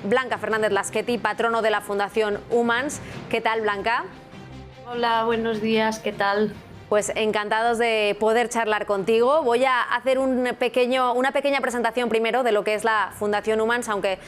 Blanca Fernández Laschetti, patrono de la Fundación Humans. ¿Qué tal, Blanca? Hola, buenos días, ¿qué tal? Pues encantados de poder charlar contigo. Voy a hacer una pequeña presentación primero de lo que es la Fundación Humans, aunque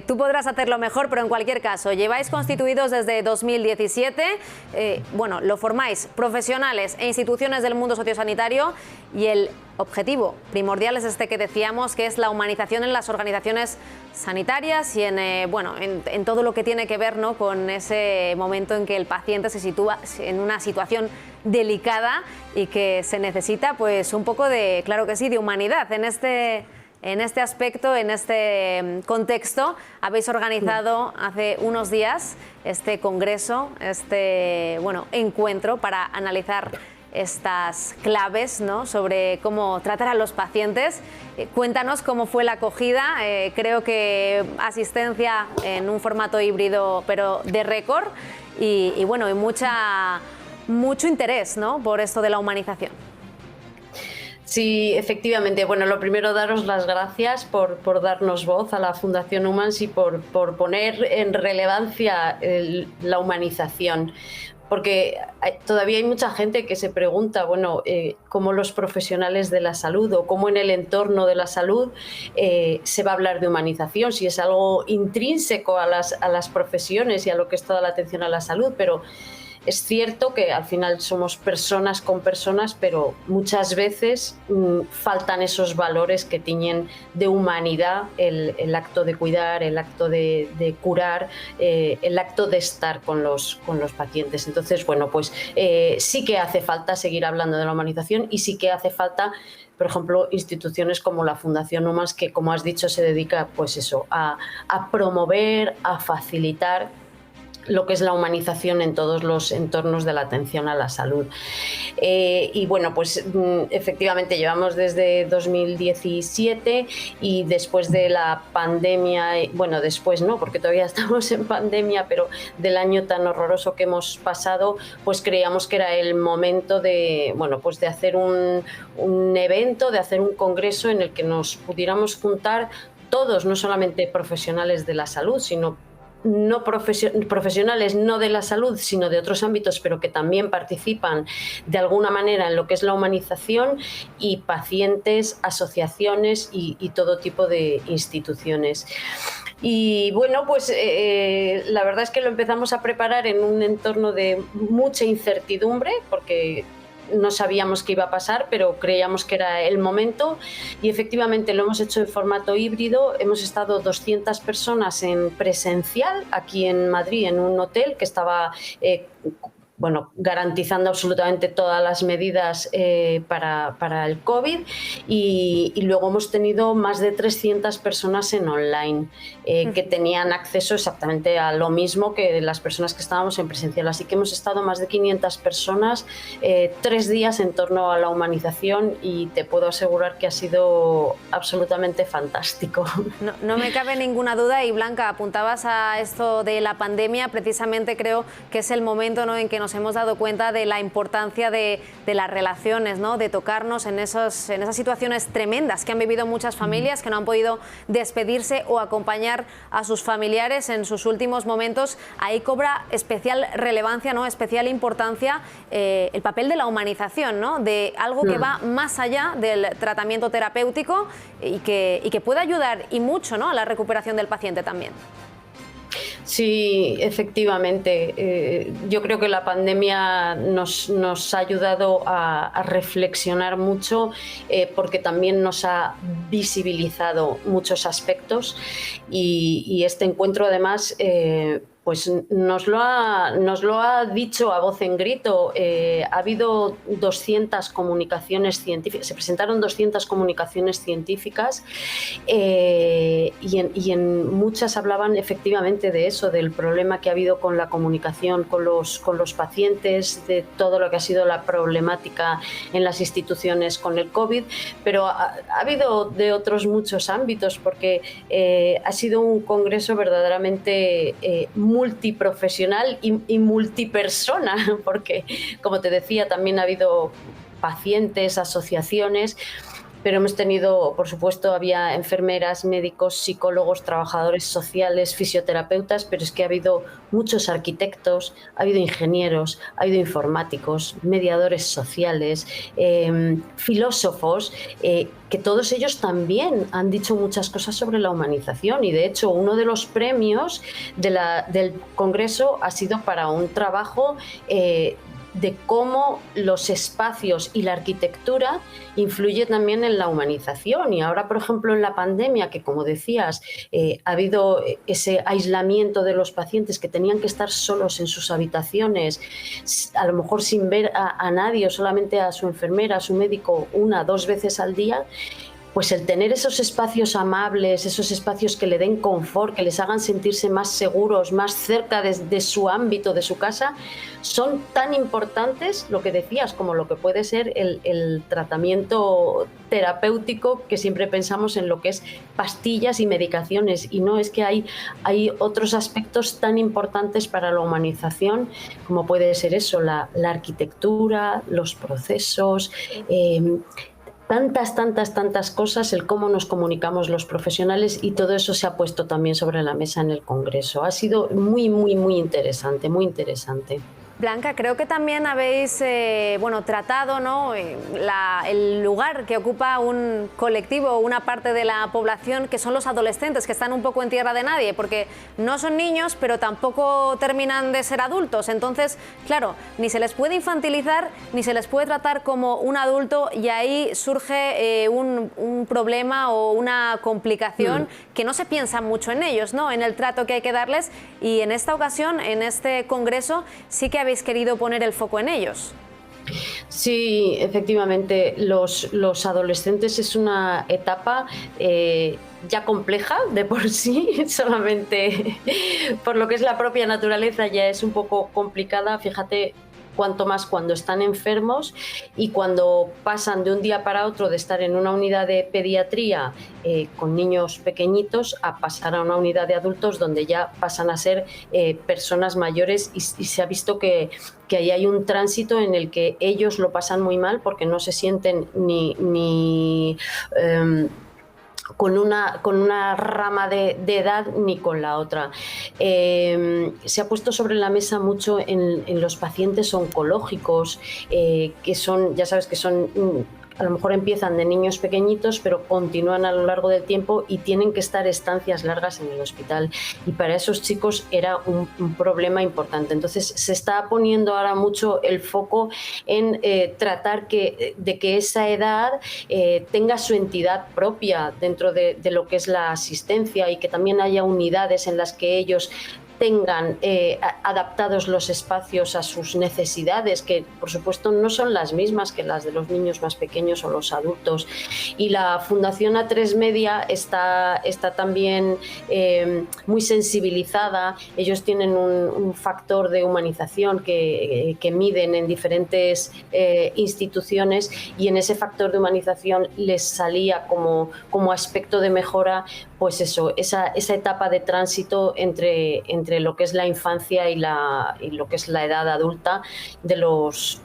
tú podrás hacerlo mejor, pero en cualquier caso, lleváis constituidos desde 2017, lo formáis profesionales e instituciones del mundo sociosanitario y el objetivo primordial es este que decíamos, que es la humanización en las organizaciones sanitarias y en todo lo que tiene que ver, ¿no?, con ese momento en que el paciente se sitúa en una situación delicada y que se necesita pues un poco de, claro que sí, de humanidad. En este aspecto, en este contexto, habéis organizado hace unos días este congreso, encuentro para analizar estas claves, ¿no?, sobre cómo tratar a los pacientes. Cuéntanos cómo fue la acogida. Creo que asistencia en un formato híbrido, pero de récord, y mucho interés, ¿no?, por esto de la humanización. Sí, efectivamente. Bueno, lo primero, daros las gracias por darnos voz a la Fundación Humans y por poner en relevancia la humanización. Porque todavía hay mucha gente que se pregunta, cómo los profesionales de la salud o cómo en el entorno de la salud se va a hablar de humanización, si es algo intrínseco a las profesiones y a lo que es toda la atención a la salud, pero es cierto que al final somos personas con personas, pero muchas veces faltan esos valores que tiñen de humanidad el acto de cuidar, el acto de curar, el acto de estar con los pacientes. Entonces, sí que hace falta seguir hablando de la humanización y sí que hace falta, por ejemplo, instituciones como la Fundación Humans, que, como has dicho, se dedica a promover, a facilitar lo que es la humanización en todos los entornos de la atención a la salud. Efectivamente llevamos desde 2017 y después de la pandemia, después no, porque todavía estamos en pandemia, pero del año tan horroroso que hemos pasado, pues creíamos que era el momento de hacer un evento, de hacer un congreso en el que nos pudiéramos juntar todos, no solamente profesionales de la salud, sino no profesionales no de la salud, sino de otros ámbitos, pero que también participan de alguna manera en lo que es la humanización, y pacientes, asociaciones y todo tipo de instituciones. Y la verdad es que lo empezamos a preparar en un entorno de mucha incertidumbre, porque no sabíamos qué iba a pasar, pero creíamos que era el momento, y efectivamente lo hemos hecho en formato híbrido. Hemos estado 200 personas en presencial aquí en Madrid, en un hotel que estaba garantizando absolutamente todas las medidas para el COVID, y luego hemos tenido más de 300 personas en online que tenían acceso exactamente a lo mismo que las personas que estábamos en presencial. Así que hemos estado más de 500 personas 3 días en torno a la humanización, y te puedo asegurar que ha sido absolutamente fantástico. No me cabe ninguna duda. Y Blanca, apuntabas a esto de la pandemia. Precisamente creo que es el momento, ¿no?, en que nos hemos dado cuenta de la importancia de las relaciones, ¿no?, de tocarnos en esas situaciones tremendas que han vivido muchas familias, que no han podido despedirse o acompañar a sus familiares en sus últimos momentos. Ahí cobra especial relevancia, ¿no?, especial importancia el papel de la humanización, ¿no?, de algo que va más allá del tratamiento terapéutico y que puede ayudar y mucho, ¿no?, a la recuperación del paciente también. Sí, efectivamente. Yo creo que la pandemia nos ha ayudado a reflexionar mucho, porque también nos ha visibilizado muchos aspectos, y este encuentro, además, nos lo ha dicho a voz en grito. Ha habido 200 comunicaciones científicas, se presentaron 200 comunicaciones científicas, y en muchas hablaban efectivamente de eso, del problema que ha habido con la comunicación con los pacientes, de todo lo que ha sido la problemática en las instituciones con el COVID, pero ha habido de otros muchos ámbitos, porque ha sido un congreso verdaderamente multiprofesional y multipersona, porque, como te decía, también ha habido pacientes, asociaciones, pero hemos tenido, por supuesto, había enfermeras, médicos, psicólogos, trabajadores sociales, fisioterapeutas, pero es que ha habido muchos arquitectos, ha habido ingenieros, ha habido informáticos, mediadores sociales, filósofos, que todos ellos también han dicho muchas cosas sobre la humanización, y de hecho uno de los premios del Congreso ha sido para un trabajo de cómo los espacios y la arquitectura influye también en la humanización. Y ahora, por ejemplo, en la pandemia, que como decías, ha habido ese aislamiento de los pacientes que tenían que estar solos en sus habitaciones, a lo mejor sin ver a nadie, o solamente a su enfermera, a su médico, 1 o 2 veces al día. Pues el tener esos espacios amables, esos espacios que le den confort, que les hagan sentirse más seguros, más cerca de su ámbito, de su casa, son tan importantes, lo que decías, como lo que puede ser el tratamiento terapéutico, que siempre pensamos en lo que es pastillas y medicaciones, y no, es que hay otros aspectos tan importantes para la humanización, como puede ser eso, la arquitectura, los procesos, tantas cosas, el cómo nos comunicamos los profesionales, y todo eso se ha puesto también sobre la mesa en el Congreso. Ha sido muy interesante, muy interesante. Blanca, creo que también habéis tratado, ¿no?, el lugar que ocupa un colectivo, una parte de la población, que son los adolescentes, que están un poco en tierra de nadie, porque no son niños, pero tampoco terminan de ser adultos. Entonces, claro, ni se les puede infantilizar, ni se les puede tratar como un adulto, y ahí surge un problema o una complicación que no se piensa mucho en ellos, ¿no?, en el trato que hay que darles. Y en esta ocasión, en este congreso, sí que habéis querido poner el foco en ellos. Sí, efectivamente, los adolescentes es una etapa ya compleja de por sí, solamente por lo que es la propia naturaleza ya es un poco complicada. Fíjate cuanto más cuando están enfermos y cuando pasan de un día para otro de estar en una unidad de pediatría con niños pequeñitos a pasar a una unidad de adultos donde ya pasan a ser personas mayores, y se ha visto que ahí hay un tránsito en el que ellos lo pasan muy mal porque no se sienten ni con una rama de edad ni con la otra. Se ha puesto sobre la mesa mucho en los pacientes oncológicos, que son, ya sabes, que son a lo mejor empiezan de niños pequeñitos, pero continúan a lo largo del tiempo y tienen que estar estancias largas en el hospital. Y para esos chicos era un problema importante. Entonces se está poniendo ahora mucho el foco en tratar de que esa edad tenga su entidad propia dentro de lo que es la asistencia, y que también haya unidades en las que ellos tengan adaptados los espacios a sus necesidades, que por supuesto no son las mismas que las de los niños más pequeños o los adultos. Y la Fundación A3 Media está también muy sensibilizada. Ellos tienen un factor de humanización que miden en diferentes instituciones, y en ese factor de humanización les salía como aspecto de mejora, pues eso, esa etapa de tránsito entre lo que es la infancia y lo que es la edad adulta de los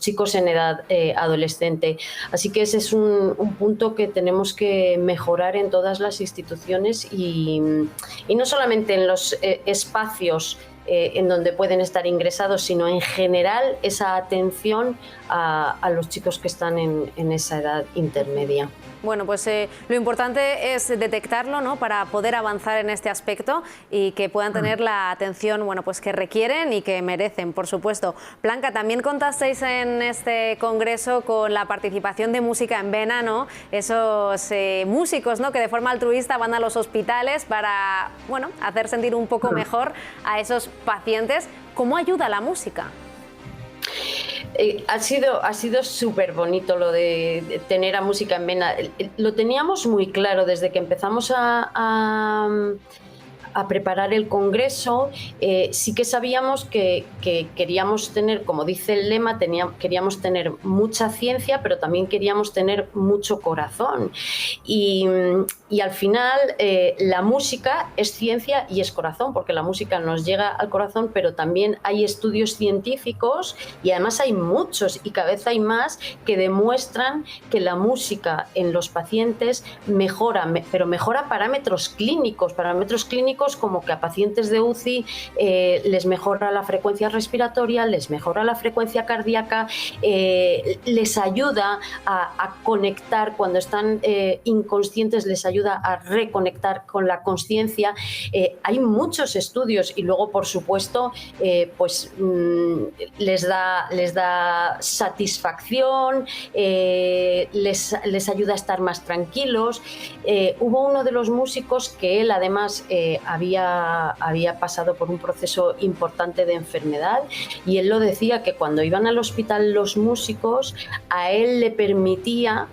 chicos en edad adolescente. Así que ese es un punto que tenemos que mejorar en todas las instituciones, y no solamente en los espacios en donde pueden estar ingresados, sino en general esa atención a los chicos que están en esa edad intermedia. Bueno, pues lo importante es detectarlo, ¿no?, para poder avanzar en este aspecto y que puedan tener la atención, bueno, pues que requieren y que merecen, por supuesto. Blanca, también contasteis en este congreso con la participación de Música en Vena, ¿no?, esos músicos, ¿no?, que de forma altruista van a los hospitales para, bueno, hacer sentir un poco mejor a esos pacientes. ¿Cómo ayuda la música? Ha sido súper bonito lo de tener a Música en Vena. Lo teníamos muy claro desde que empezamos a preparar el congreso. Sí que sabíamos que queríamos tener, como dice el lema, queríamos tener mucha ciencia, pero también queríamos tener mucho corazón. Y y al final la música es ciencia y es corazón, porque la música nos llega al corazón, pero también hay estudios científicos y además hay muchos y cada vez hay más que demuestran que la música en los pacientes mejora, pero mejora parámetros clínicos como que a pacientes de UCI les mejora la frecuencia respiratoria, les mejora la frecuencia cardíaca, les ayuda a conectar cuando están inconscientes, les ayuda a reconectar con la conciencia. Hay muchos estudios y luego, por supuesto, pues les da satisfacción, les ayuda a estar más tranquilos. Hubo uno de los músicos que él además había pasado por un proceso importante de enfermedad y él lo decía, que cuando iban al hospital los músicos, a él le permitía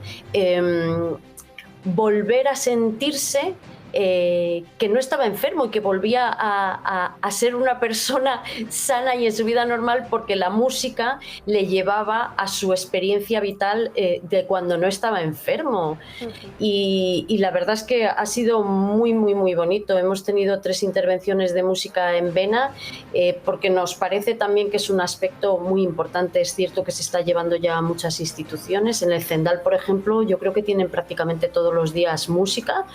volver a sentirse que no estaba enfermo y que volvía a ser una persona sana y en su vida normal, porque la música le llevaba a su experiencia vital de cuando no estaba enfermo. Y la verdad es que ha sido muy, muy, muy bonito. Hemos tenido 3 intervenciones de música en vena porque nos parece también que es un aspecto muy importante. Es cierto que se está llevando ya a muchas instituciones. En el Zendal, por ejemplo, yo creo que tienen prácticamente todos los días música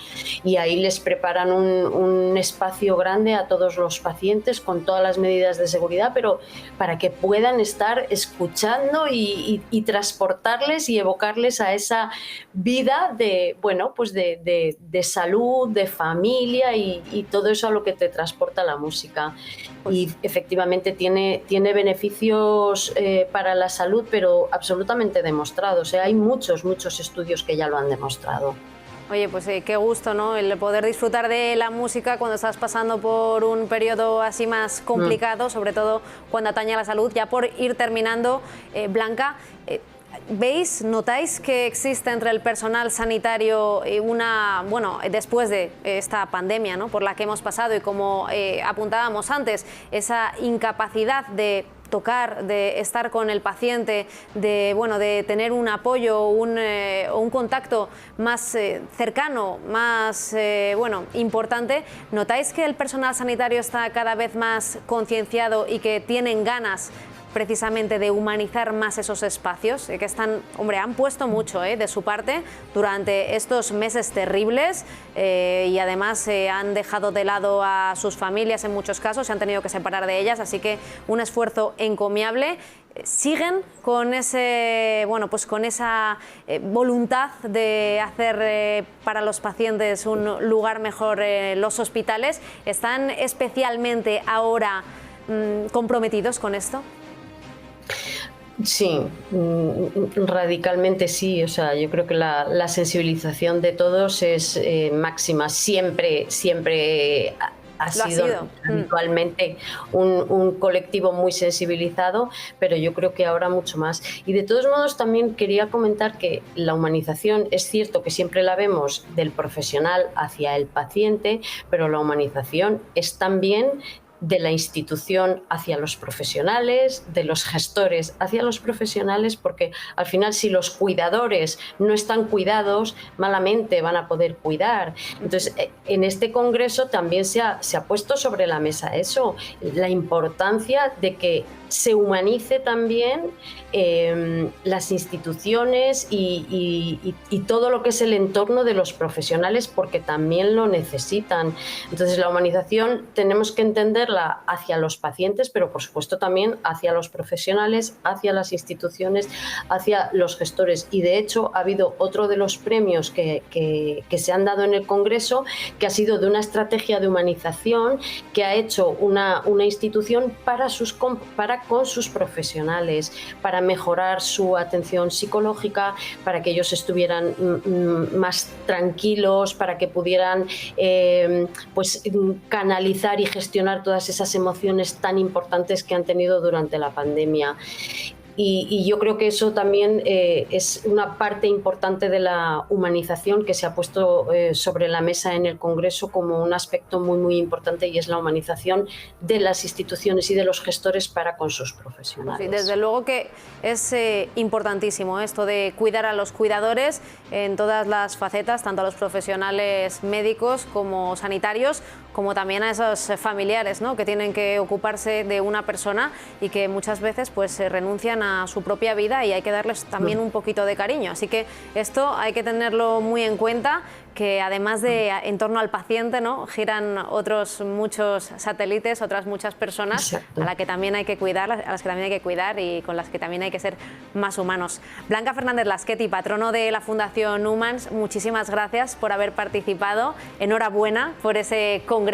y ahí les preparan un espacio grande a todos los pacientes con todas las medidas de seguridad, pero para que puedan estar escuchando y transportarles y evocarles a esa vida de, bueno, pues de salud, de familia y todo eso a lo que te transporta la música. Y efectivamente tiene beneficios para la salud, pero absolutamente demostrados. Hay muchos estudios que ya lo han demostrado. Oye, pues qué gusto, ¿no? El poder disfrutar de la música cuando estás pasando por un periodo así más complicado, sobre todo cuando atañe a la salud. Ya por ir terminando, Blanca, ¿veis, notáis que existe entre el personal sanitario después de esta pandemia, ¿no?, por la que hemos pasado y como apuntábamos antes, esa incapacidad de tocar, de estar con el paciente, de tener un apoyo o un contacto más cercano, más importante? ¿Notáis que el personal sanitario está cada vez más concienciado y que tienen ganas precisamente de humanizar más esos espacios, que han puesto mucho de su parte durante estos meses terribles y además han dejado de lado a sus familias en muchos casos, se han tenido que separar de ellas, así que un esfuerzo encomiable? ¿Siguen con con esa voluntad de hacer para los pacientes un lugar mejor los hospitales? ¿Están especialmente ahora comprometidos con esto? Sí, radicalmente sí. O sea, yo creo que la sensibilización de todos es máxima. Siempre ha sido habitualmente un colectivo muy sensibilizado, pero yo creo que ahora mucho más. Y de todos modos también quería comentar que la humanización es cierto que siempre la vemos del profesional hacia el paciente, pero la humanización es también de la institución hacia los profesionales, de los gestores hacia los profesionales, porque al final si los cuidadores no están cuidados, malamente van a poder cuidar. Entonces, en este congreso también se ha puesto sobre la mesa eso, la importancia de que se humanice también las instituciones y todo lo que es el entorno de los profesionales, porque también lo necesitan. Entonces, la humanización tenemos que entenderla hacia los pacientes, pero por supuesto también hacia los profesionales, hacia las instituciones, hacia los gestores. Y de hecho ha habido otro de los premios que se han dado en el Congreso, que ha sido de una estrategia de humanización que ha hecho una institución con sus profesionales, para mejorar su atención psicológica, para que ellos estuvieran más tranquilos, para que pudieran canalizar y gestionar todas esas emociones tan importantes que han tenido durante la pandemia. y yo creo que eso también es una parte importante de la humanización que se ha puesto sobre la mesa en el Congreso como un aspecto muy, muy importante, y es la humanización de las instituciones y de los gestores para con sus profesionales. Sí, desde luego que es importantísimo esto de cuidar a los cuidadores en todas las facetas, tanto a los profesionales médicos como sanitarios, como también a esos familiares, ¿no?, que tienen que ocuparse de una persona y que muchas veces pues renuncian a su propia vida, y hay que darles también un poquito de cariño. Así que esto hay que tenerlo muy en cuenta, que además de en torno al paciente, ¿no?, giran otros muchos satélites, otras muchas personas. Exacto. A las que también hay que cuidar, a las que también hay que cuidar y con las que también hay que ser más humanos. Blanca Fernández Lasqueti, patrono de la Fundación Humans, muchísimas gracias por haber participado. Enhorabuena por ese congreso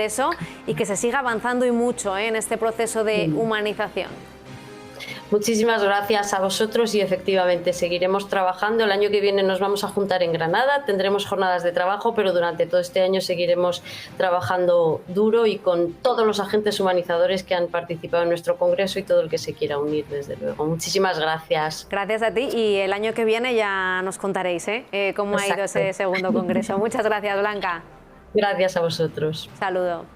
y que se siga avanzando y mucho en este proceso de humanización. Muchísimas gracias a vosotros, y efectivamente seguiremos trabajando. El año que viene nos vamos a juntar en Granada, tendremos jornadas de trabajo, pero durante todo este año seguiremos trabajando duro y con todos los agentes humanizadores que han participado en nuestro congreso y todo el que se quiera unir, desde luego. Muchísimas gracias. Gracias a ti, y el año que viene ya nos contaréis cómo ha ido ese segundo congreso. Muchas gracias, Blanca. Gracias a vosotros. Saludo.